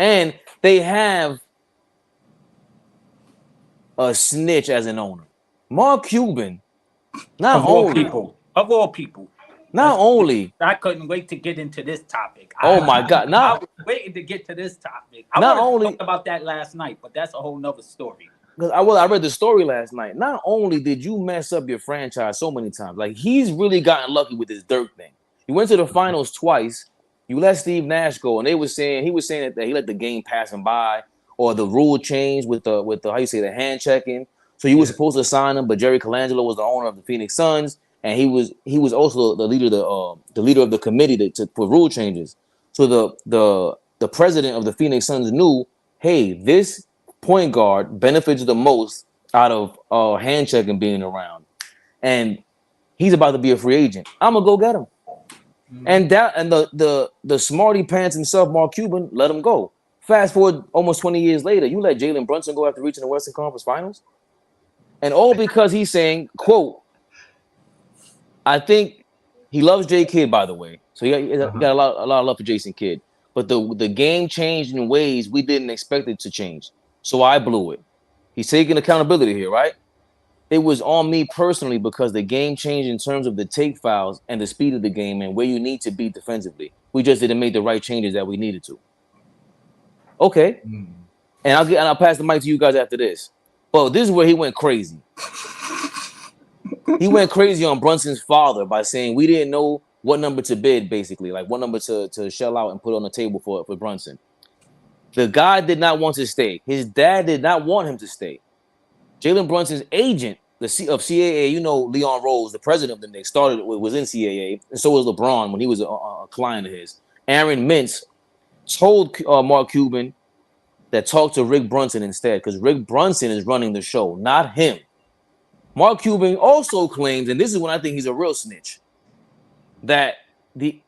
And they have a snitch as an owner. Mark Cuban, not Of all only, people. Of all people. not only, I couldn't wait to get into this topic. oh my God, I was waiting to get to this topic. I not wanted to talk only, about that last night, but that's a whole nother story. because I read the story last night. Not only did you mess up your franchise so many times, like he's really gotten lucky with this Dirk thing. He went to the finals twice. You let Steve Nash go, and he was saying that he let the game pass him by, or the rule changed with the how you say the hand checking. So you were supposed to sign him, but Jerry Colangelo was the owner of the Phoenix Suns, and he was also the leader of the committee for rule changes. So the president of the Phoenix Suns knew, hey, this point guard benefits the most out of hand checking being around, and he's about to be a free agent. I'm gonna go get him. And the smarty pants himself, Mark Cuban, let him go. Fast forward almost 20 years later, you let Jalen Brunson go after reaching the Western Conference Finals, and all because he's saying, "quote I think he loves J Kidd, by the way, so he got a lot of love for Jason Kidd, but the game changed in ways we didn't expect it to change, so I blew it." He's taking accountability here, right? It was on me personally because the game changed in terms of the take fouls and the speed of the game and where you need to be defensively. We just didn't make the right changes that we needed to. Okay. And I'll pass the mic to you guys after this. But this is where he went crazy. He went crazy on Brunson's father by saying we didn't know what number to bid, basically, like what number to shell out and put on the table for Brunson. The guy did not want to stay. His dad did not want him to stay. Jalen Brunson's agent, of CAA, Leon Rose, the president of the Knicks, was in CAA, and so was LeBron when he was a client of his. Aaron Mintz told Mark Cuban that talk to Rick Brunson instead, because Rick Brunson is running the show, not him. Mark Cuban also claims, and this is when I think he's a real snitch, that he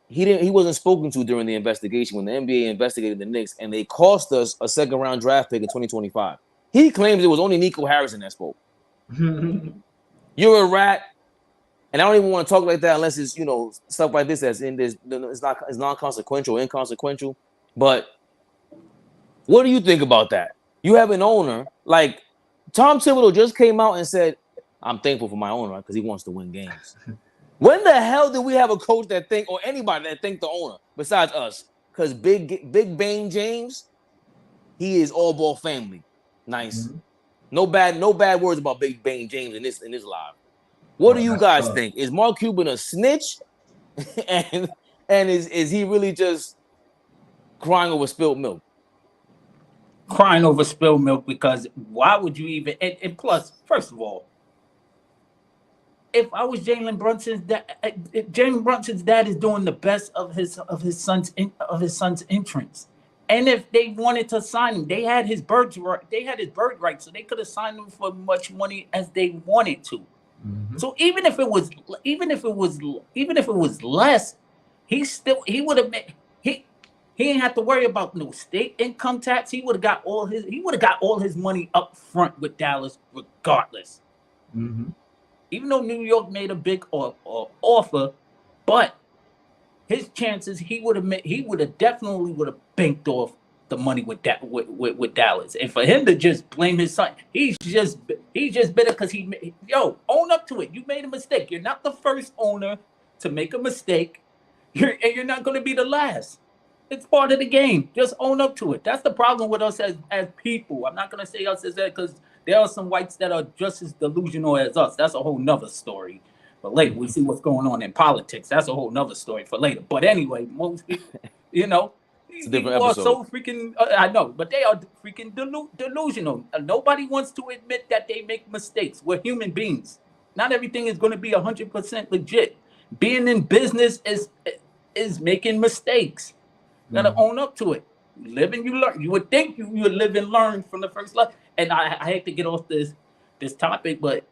wasn't spoken to during the investigation when the NBA investigated the Knicks, and they cost us a second-round draft pick in 2025. He claims it was only Nico Harrison that spoke. You're a rat, and I don't even want to talk like that unless it's stuff like this that's in this. It's non-consequential, inconsequential. But what do you think about that? You have an owner like Tom Thibodeau just came out and said, "I'm thankful for my owner because he wants to win games." When the hell did we have a coach that think, or anybody that think the owner besides us? Because Big Bang James, he is all ball family. Nice. No bad words about Big Bang James in this live. What do you guys think? Is Mark Cuban a snitch? and is he really just crying over spilled milk? Crying over spilled milk, because why would you even? And plus, first of all, if I was Jalen Brunson's dad, Jalen Brunson's dad is doing the best of his son's entrance. And if they wanted to sign him, they had his bird right, so they could have signed him for much money as they wanted to. So even if it was less, he would have made he didn't have to worry about no state income tax. He would have got all his money up front with Dallas regardless. Even though New York made a big offer, but his chances, he would have definitely banked off the money with Dallas. And for him to just blame his son, he's just bitter because own up to it. You made a mistake. You're not the first owner to make a mistake. You're not going to be the last. It's part of the game. Just own up to it. That's the problem with us as people. I'm not going to say us as that, because there are some whites that are just as delusional as us. That's a whole nother story. But later, we see what's going on in politics. That's a whole nother story for later. But anyway, most people, it's a different episode. Are so freaking, I know, but they are freaking delusional. Nobody wants to admit that they make mistakes. We're human beings. Not everything is going to be 100% legit. Being in business is making mistakes. You gotta own up to it. You live and you learn. You would think you would live and learn from the first life. And I hate to get off this topic, but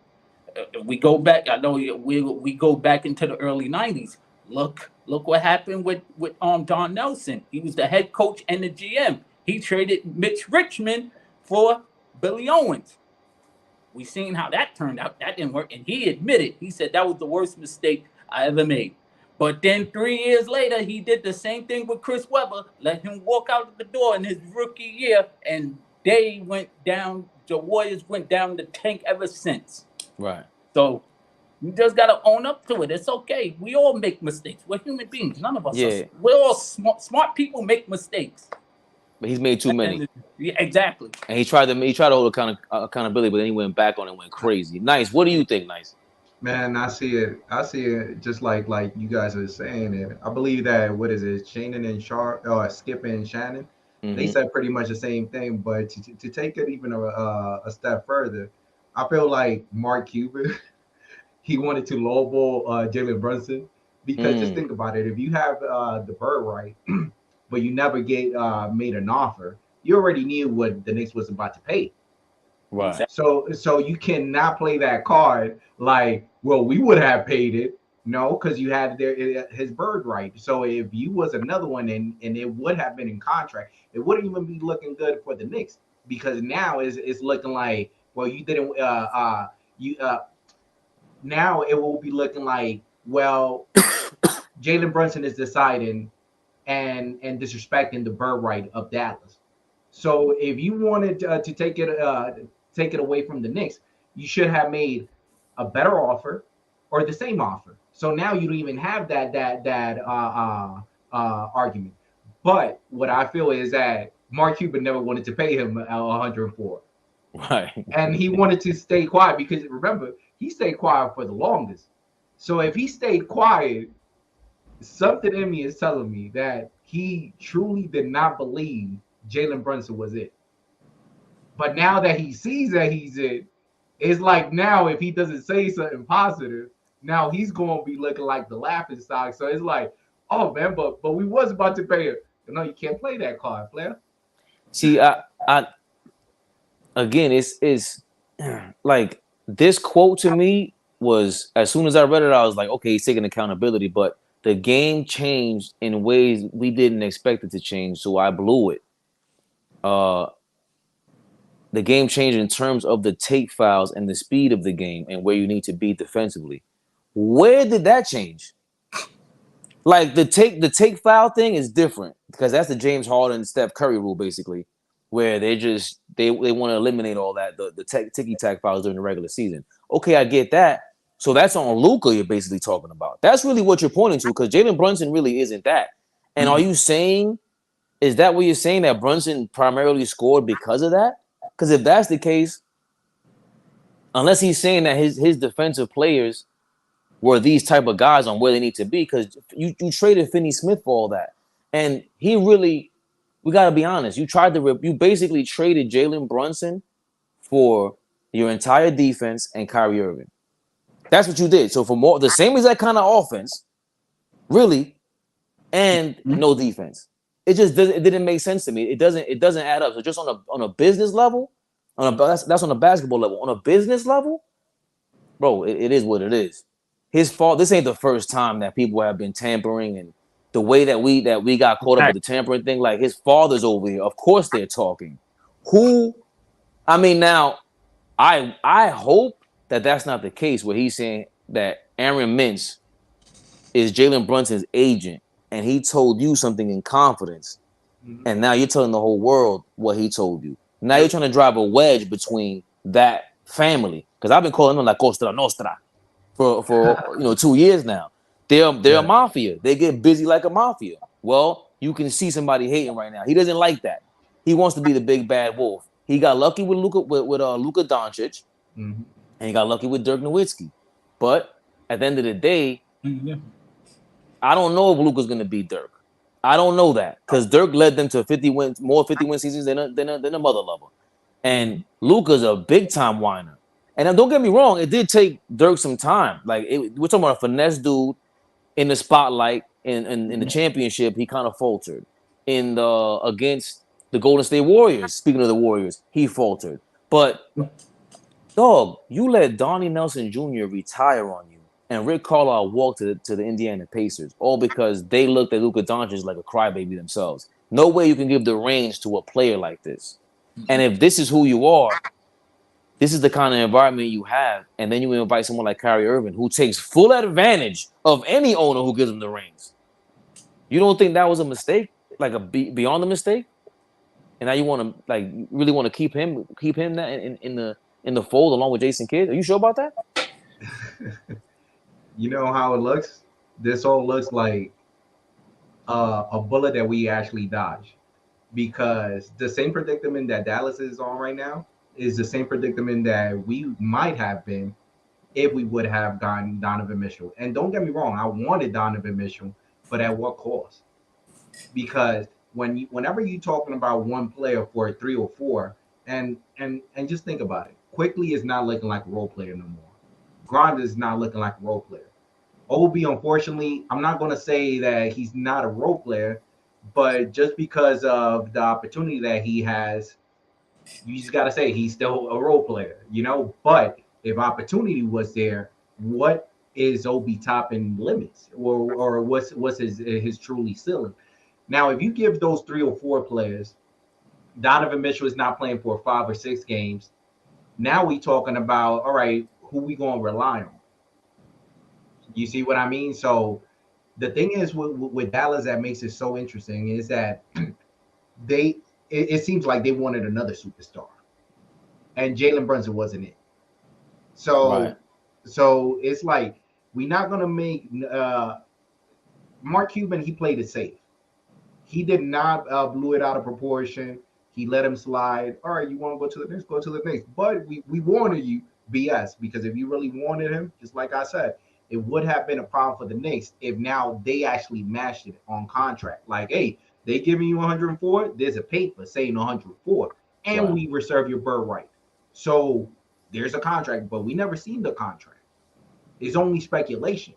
we go back. I know we go back into the early 90s. Look what happened with Don Nelson. He was the head coach and the GM. He traded Mitch Richmond for Billy Owens. We seen how that turned out. That didn't work, and he admitted. He said that was the worst mistake I ever made. But then 3 years later, he did the same thing with Chris Webber, let him walk out the door in his rookie year, and they went down. The Warriors went down the tank ever since. Right. So you just gotta own up to it. It's okay. We all make mistakes. We're human beings. None of us are. We're all smart people make mistakes. But he's made too many. Yeah, exactly. And he tried to hold accountability, but then he went back on it and went crazy. Nice. What do you think, Nice? Man, I see it. I see it just like you guys are saying it. I believe that what is it, Shannon and Skip and Shannon, they said pretty much the same thing. But to take it even a step further, I feel like Mark Cuban, he wanted to lowball Jalen Brunson because just think about it. If you have the bird right, but you never get made an offer, you already knew what the Knicks was about to pay. Right. So you cannot play that card like, well, we would have paid it. No, because you had his bird right. So if you was another one and it would have been in contract, it wouldn't even be looking good for the Knicks because now it's looking like, well, you didn't now it will be looking like, well, Jalen Brunson is deciding and disrespecting the bird right of Dallas. So if you wanted to take it away from the Knicks, you should have made a better offer or the same offer. So now you don't even have that argument. But what I feel is that Mark Cuban never wanted to pay him 104. Right. And he wanted to stay quiet because remember, he stayed quiet for the longest. So if he stayed quiet, something in me is telling me that he truly did not believe Jalen Brunson was it. But now that he sees that he's it, it's like now if he doesn't say something positive, now he's going to be looking like the laughing stock. So it's like, oh man, but we was about to pay him. No, you can't play that card, player. See, I again, it's like this quote to me was, as soon as I read it, I was like, okay, he's taking accountability, but the game changed in ways we didn't expect it to change, so I blew it. The game changed in terms of the take fouls and the speed of the game and where you need to be defensively. Where did that change? Like the take foul thing is different because that's the James Harden, Steph Curry rule basically, where they want to eliminate all that the ticky tack fouls during the regular season. Okay, I get that. So that's on Luka you're basically talking about. That's really what you're pointing to because Jalen Brunson really isn't that. And are you saying, is that what you're saying, that Brunson primarily scored because of that? Because if that's the case, unless he's saying that his defensive players were these type of guys on where they need to be, because you traded Finney Smith for all that. And he really, we got to be honest, you basically traded Jalen Brunson for your entire defense and Kyrie Irving. That's what you did. So for more, the same exact kind of offense, really, and no defense. It didn't make sense to me. It doesn't add up. So just on a business level, that's on a basketball level. On a business level, bro, it is what it is. His fault. This ain't the first time that people have been tampering, and the way that we got caught up with the tampering thing. Like his father's over here. Of course they're talking. I mean, now I hope that that's not the case where he's saying that Aaron Mintz is Jalen Brunson's agent and he told you something in confidence, and now you're telling the whole world what he told you. Now you're trying to drive a wedge between that family, because I've been calling them La Costa Nostra for 2 years now. They're a mafia. They get busy like a mafia. Well, you can see somebody hating right now. He doesn't like that. He wants to be the big bad wolf. He got lucky with Luka Doncic, and he got lucky with Dirk Nowitzki. But at the end of the day, I don't know if Luka's going to beat Dirk. I don't know that because Dirk led them to 50 win seasons than a mother lover, and Luka's a big time whiner. And don't get me wrong, it did take Dirk some time. Like we're talking about a finesse dude in the spotlight in the championship. He kind of faltered against the Golden State Warriors. Speaking of the Warriors, he faltered. But dog, you let Donnie Nelson Jr. retire on you, and Rick Carlisle walked to the Indiana Pacers, all because they looked at Luka Doncic like a crybaby themselves. No way you can give the reins to a player like this. And if this is who you are, this is the kind of environment you have, and then you invite someone like Kyrie Irving, who takes full advantage of any owner who gives him the reins. You don't think that was a mistake, like beyond a mistake? And now you want to like really want to keep him that in the fold along with Jason Kidd? Are you sure about that? You know how it looks? This all looks like a bullet that we actually dodged, because the same predicament that Dallas is on right now is the same predicament that we might have been if we would have gotten Donovan Mitchell. And don't get me wrong, I wanted Donovan Mitchell, but at what cost? Because whenever you're talking about one player for 3 or 4, and just think about it, Quickly is not looking like a role player no more. Grant is not looking like a role player. Obi, unfortunately, I'm not going to say that he's not a role player, but just because of the opportunity that he has, you just got to say he's still a role player, you know. But if opportunity was there, what is Obi topping limits, or what's his truly ceiling? Now, if you give those 3 or 4 players, Donovan Mitchell is not playing for 5 or 6 games. Now we talking about, all right, who we going to rely on? You see what I mean? So the thing is with Dallas that makes it so interesting is that it seems like they wanted another superstar, and Jalen Brunson wasn't it. Right. So it's like we're not gonna make Mark Cuban. He played it safe. He did not blew it out of proportion. He let him slide. All right, you want to go to the next? Go to the next. But we wanted you BS, because if you really wanted him, just like I said, it would have been a problem for the Knicks if now they actually matched it on contract. Like, hey, they giving you 104. There's a paper saying 104, and Right. we reserve your bird right. So there's a contract, but we never seen the contract. It's only speculation.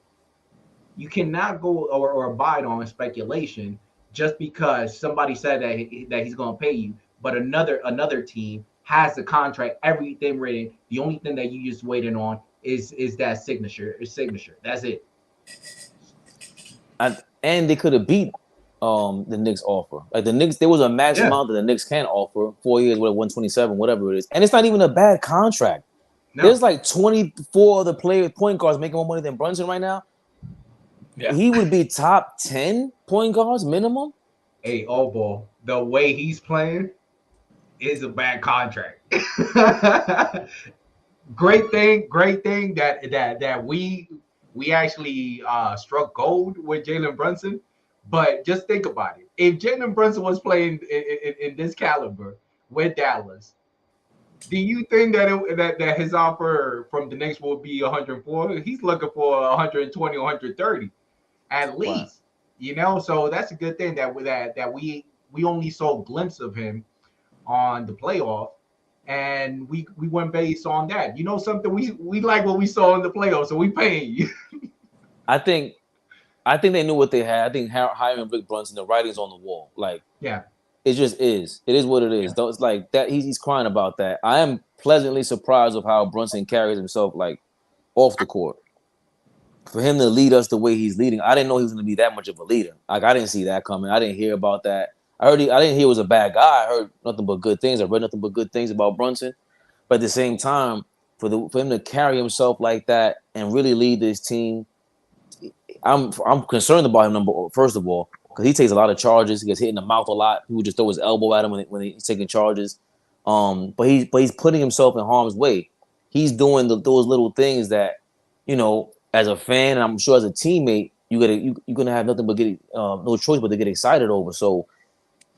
You cannot go or abide on speculation just because somebody said that he's going to pay you, but another team has the contract, everything written. The only thing that you just waiting on is that signature. That's it. And they could have beat the Knicks offer. Like the Knicks, there was a max Yeah. amount that the Knicks can offer, 4 years, with 127, whatever it is. And it's not even a bad contract. No. There's like 24 other players, point guards making more money than Brunson right now. Yeah. He would be top 10 point guards minimum. Hey, Allball, the way he's playing is a bad contract. Great thing that we actually struck gold with Jalen Brunson. But just think about it. If Jalen Brunson was playing in this caliber with Dallas, do you think that his offer from the Knicks will be 104? He's looking for 120, 130 at Right. least. You know, so that's a good thing that we only saw a glimpse of him on the playoff, and we went based on that. You know something, we like what we saw in the playoffs, so we paying you. I think they knew what they had. I think hiring Rick Brunson, the writing's on the wall. Like Yeah, it just is. It is what it is. yeah. Though it's like that. He's crying about that. I am pleasantly surprised of how Brunson carries himself, like off the court. For him to lead us the way he's leading, I didn't know he was going to be that much of a leader. Like I didn't see that coming. I didn't hear about that. I didn't hear he was a bad guy. I heard nothing but good things. I read nothing but good things about Brunson. But at the same time, for him to carry himself like that and really lead this team, I'm concerned about him. First of all, because he takes a lot of charges. He gets hit in the mouth a lot. People just throw his elbow at him when he's taking charges. But he's putting himself in harm's way. He's doing those little things that, as a fan, and I'm sure as a teammate, you're gonna have nothing but get no choice but to get excited over. So,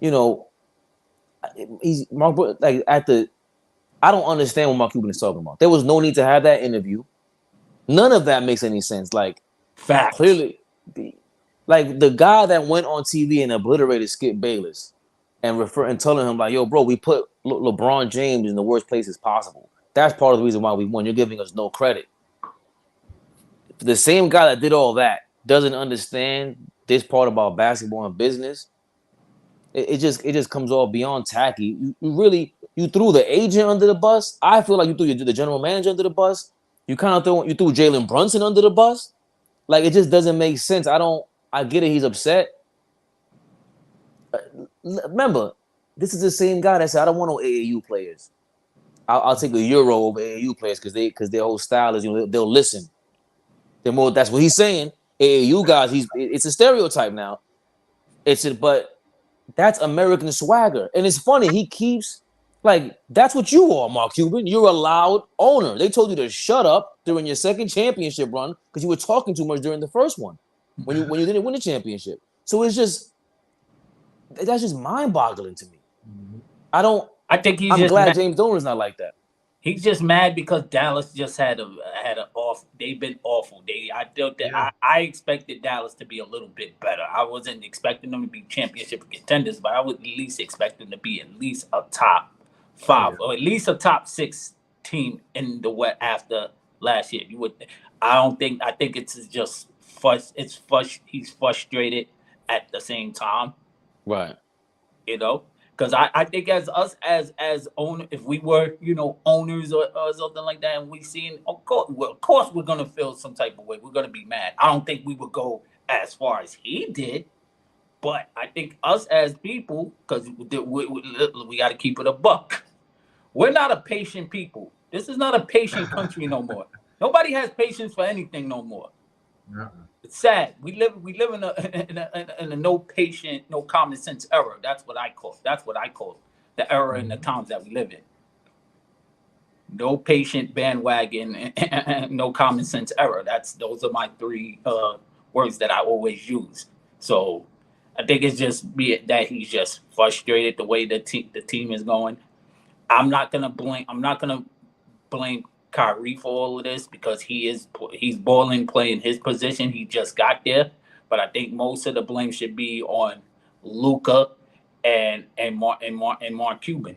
you know, he's Mark like at the. I don't understand what Mark Cuban is talking about. There was no need to have that interview. None of that makes any sense. Like Facts. clearly, like the guy that went on TV and obliterated Skip Bayless and telling him like, "Yo, bro, we put LeBron James in the worst places possible." That's part of the reason why we won. You're giving us no credit. The same guy that did all that doesn't understand this part about basketball and business. It just comes off beyond tacky. You threw the agent under the bus. I feel like you threw the general manager under the bus. You threw Jalen Brunson under the bus. Like it just doesn't make sense. I get it. He's upset. Remember, this is the same guy that said, "I don't want no AAU players." I'll take a Euro over AAU players because their whole style is they'll listen. They're more. That's what he's saying. AAU guys, it's a stereotype now. But that's American swagger, and it's funny. He keeps like that's what you are, Mark Cuban. You're a loud owner. They told you to shut up during your second championship run because you were talking too much during the first one when you didn't win the championship. So that's just mind-boggling to me. I think I'm glad James Dolan's not like that. He's just mad because Dallas just had an off. They've been awful. I expected Dallas to be a little bit better. I wasn't expecting them to be championship contenders, but I would at least expect them to be at least a top 5 or at least a top 6 team in the West after last year. I think it's just he's frustrated at the same time. Right. Because I think as owners, if we were, owners or something like that, and we seen, of course we're gonna feel some type of way. We're gonna be mad. I don't think we would go as far as he did, but I think us as people, because we got to keep it a buck. We're not a patient people. This is not a patient country no more. Nobody has patience for anything no more. It's sad. We live in a no patient, no common sense era. That's what I call the era and the times that we live in. No patient bandwagon and no common sense era. Those are my 3 words that I always use. So I think it's just that he's just frustrated the way the team is going. I'm not gonna blame Kyrie for all of this because he's balling, playing his position. He just got there, but I think most of the blame should be on Luka and Mark Cuban